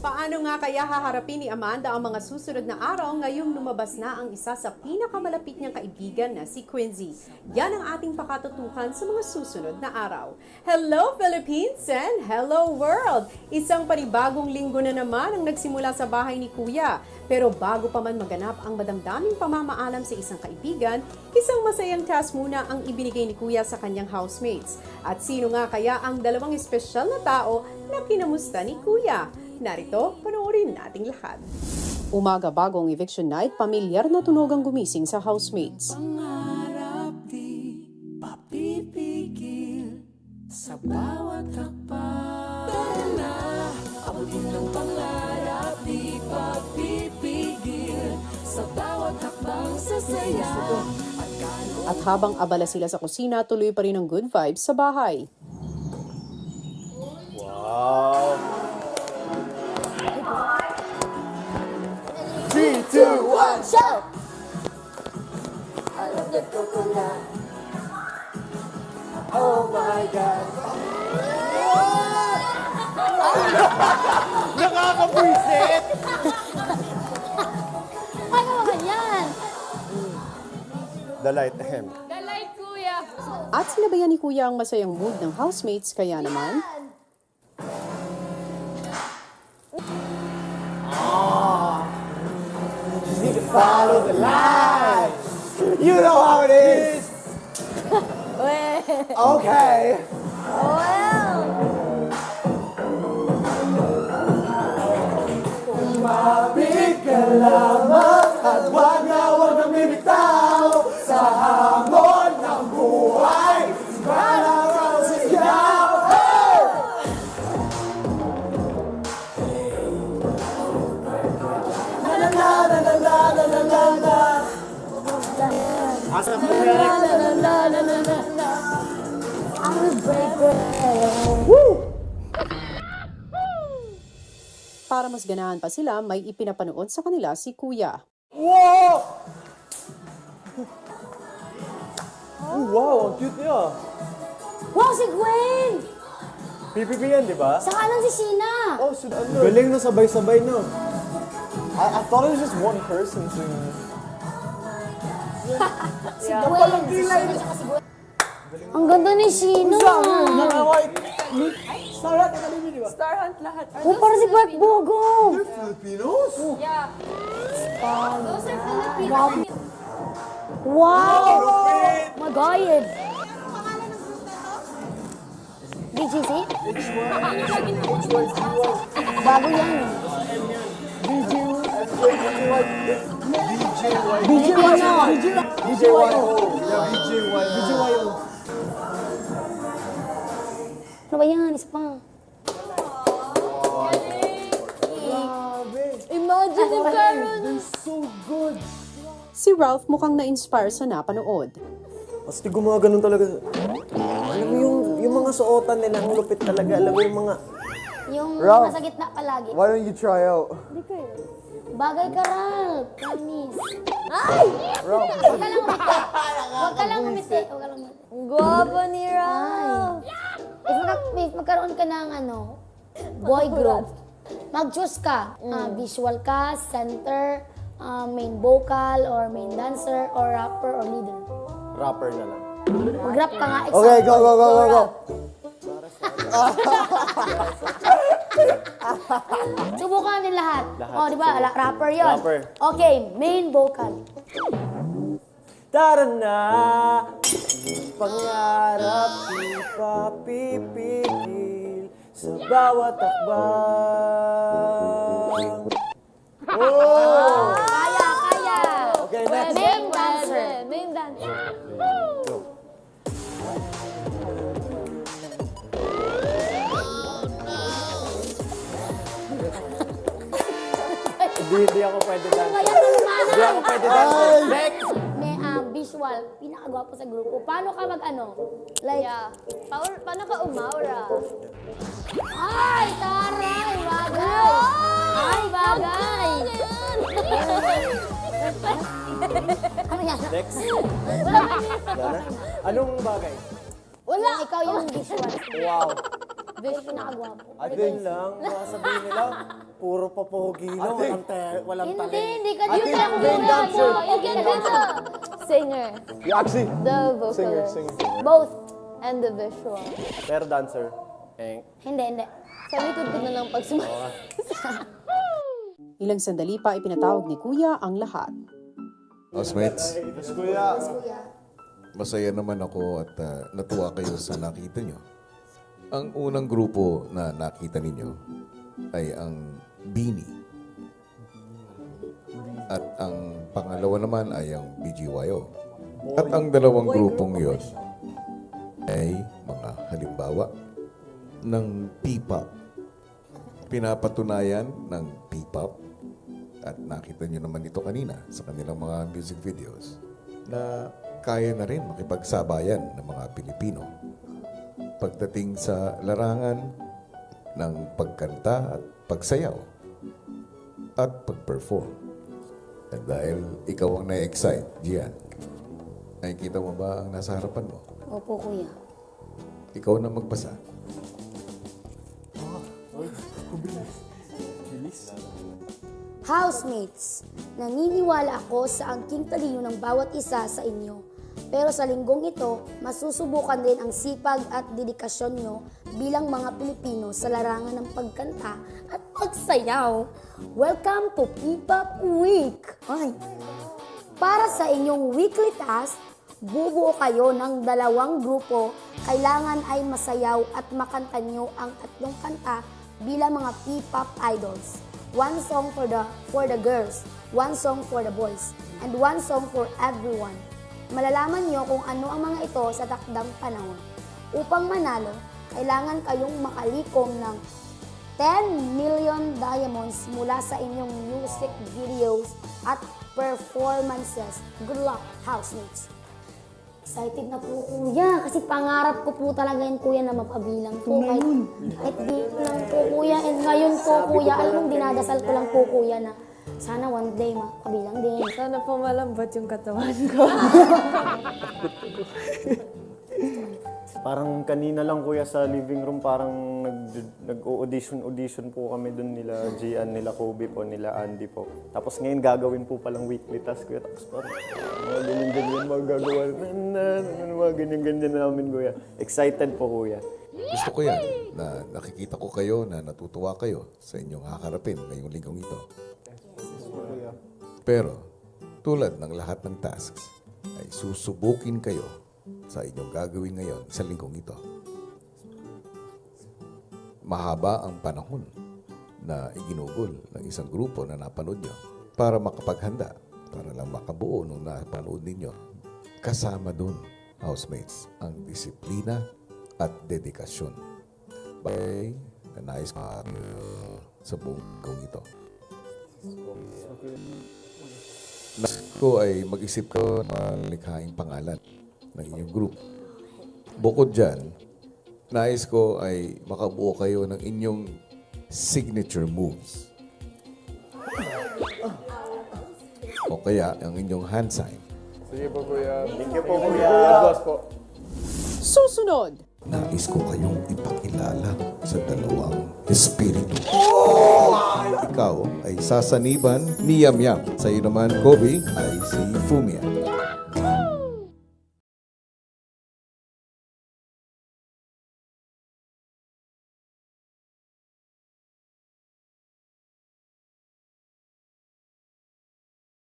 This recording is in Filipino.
Paano nga kaya haharapin ni Amanda ang mga susunod na araw ngayong lumabas na ang isa sa pinakamalapit niyang kaibigan na si Quincy? Yan ang ating pakatutukan sa mga susunod na araw. Hello Philippines and hello world! Isang panibagong linggo na naman ang nagsimula sa bahay ni Kuya. Pero bago pa man maganap ang madamdaming pamamaalam sa isang kaibigan, isang masayang task muna ang ibinigay ni Kuya sa kanyang housemates. At sino nga kaya ang dalawang espesyal na tao na kinamusta ni Kuya? Narito, panoorin nating lahat. Umaga bagong eviction night, pamilyar na tunog ang gumising sa housemates. Pangarap di papipigil sa bawat hakbang. Tara na, abutin ng pangarap di papipigil sa bawat hakbang sasayaw. At habang abala sila sa kusina, tuloy pa rin ang good vibes sa bahay. Wow! 3, 2, 1, shout! I love the coconut. Oh my God. Nakakabwisit! Ano ba ganyan? The light, ahem. The light, kuya. At sinabayan ni Kuya ang masayang mood ng housemates, kaya naman... You need to follow the light! You know how it is! Okay! Umabig ka lamang at wag kang bibitaw sa hamon ng buhay. Para kang sigaw! Hey! Na na na na na na na na na na. Asa mo Para mas ganahan pa sila, may ipinapanood sa kanila si Kuya. Wow! Oh, wow, ang cute niya. Wow, si Gwen! PPP yan, di ba? Saka lang si Sheena. Oh, galing na sabay-sabay no. I thought it was just one person singing. Si Gwen. Ang ganda ni Sheena. Naka-white. Star Hunt Academy, di ba? Star Hunt lahat. Oh, parang si Bart Bogom. They're Filipinos? Yeah. Those are Filipino. Wow! Magayad. BGC? Bago yan eh. Ano ba yan? Isa pa. Imagine if Karen. They're so good. Si Ralph mukhang na-inspire sa napanood. Basta gumaganon talaga. Alam mo yung mga suotan nila, ang lupit talaga. Alam mo yung mga... Yung Ralph. nasa gitna palagi. Why don't you try out? Bagay ka, Ralph. Promise. Ay! Ralph. Huwag ka lang umiti. Huwag ka lang umiti. Huwag ka lang umiti. Guwapo ni Ralph. If magkaroon ka ng boy group, mag-choose ka. Visual ka, center, main vocal, or main dancer, or rapper, or leader. Rapper na lang. Mag-rap ka nga. Okay, go, go, go, go, go. Subukan din lahat. Oh, di ba? Rapper yun. Rapper. Okay, main vocal. Tara na! Pangarap di papipigil sa bawat hakbang. Oh! Kaya, kaya. Okay, next. Main dancer. Main dancer. Go. Hindi ako pwede dance. Kaya tulungan. Hindi ako pwede dance. Next! May visual, pinakagwapo sa grupo. Paano ka like, Yeah. Paano ka umaura? ay, taray, bagay. Ay, bagay. Ano yan? Next. Wala na? Anong bagay? Wala. Ikaw yung visual. Wow. Ito pinakagwapo. At yun lang, baka sabihin nila, puro papogi lang, walang talent. Hindi ka Ate, dito lang main dancer. You can do the singer, You actually, the vocalist, Both. and the visual. pero dancer. Hindi. Sa likod ko na lang pag Ilang sandali pa ipinatawag ni Kuya ang lahat. Housemates, Yes, kuya. masaya naman ako at natuwa kayo sa nakita nyo. Ang unang grupo na nakita ninyo ay ang Bini. At ang pangalawa naman ay ang BGYO. At ang dalawang grupong yun ay mga halimbawa ng P-pop. Pinapatunayan ng P-pop at nakita nyo naman ito kanina sa kanilang mga music videos na kaya na rin makipagsabayan ng mga Pilipino pagdating sa larangan ng pagkanta at pagsayaw at pag-perform. At dahil ikaw ang na-excite, Gian, nakikita mo ba ang nasa harapan mo? Opo, kuya. Ikaw na magbasa. Housemates, naniniwala ako sa angking talino ng bawat isa sa inyo. Pero sa linggong ito, masusubukan din ang sipag at dedikasyon nyo bilang mga Pilipino sa larangan ng pagkanta at pagsayaw. Welcome to P-Pop Week! Ay. Para sa inyong weekly task, bubuo kayo ng 2 grupo. Kailangan ay masayaw at makanta nyo ang 3 kanta bilang mga P-Pop idols. 1 song for the girls, 1 song for the boys, and 1 song for everyone. Malalaman nyo kung ano ang mga ito sa takdang panahon. Upang manalo, kailangan kayong makalikom ng 10 million diamonds mula sa inyong music videos at performances. Good luck, housemates! Excited na po, kuya. Kasi pangarap ko po talaga yun, kuya, na mapabilang po. Kahit di lang po, kuya. And ngayon po, kuya, alam mong dinadasal ko lang po, kuya, na sana one day mapabilang din. Sana po malambot yung katawan ko. Parang kanina lang kuya sa living room, parang nag-audition po kami dun nila Gian, nila Kobe po, nila Andy po. Tapos ngayon gagawin po palang weekly task kuya. Tapos parang mga ganyan-ganyan mga gagawa. Mga ganyan-ganyan namin kuya. Excited po kuya. Gusto ko yan na nakikita ko kayo na natutuwa kayo sa inyong haharapin ngayong linggong ito. Pero tulad ng lahat ng tasks ay susubukin kayo sa inyong gagawin ngayon sa linggong ito. Mahaba ang panahon na iginugol ng isang grupo na napanood nyo para makapaghanda, para lang makabuo nung napanood ninyo. Kasama dun, housemates, ang disiplina at dedikasyon. Bagay na nais sa buong linggong ito. Nais ko ay mag-isip ko ng likhaing pangalan ng inyong group. Bukod dyan, nais ko ay makabuo kayo ng inyong signature moves. O kaya, ang inyong hand sign. Sige po kuya. Thank you po kuya. Susunod! Nais ko kayong ipakilala sa 2 espiritu. Ikaw ay sasaniban ni Yam Yam. Sa iyo naman, Kobe, ay si Fumia.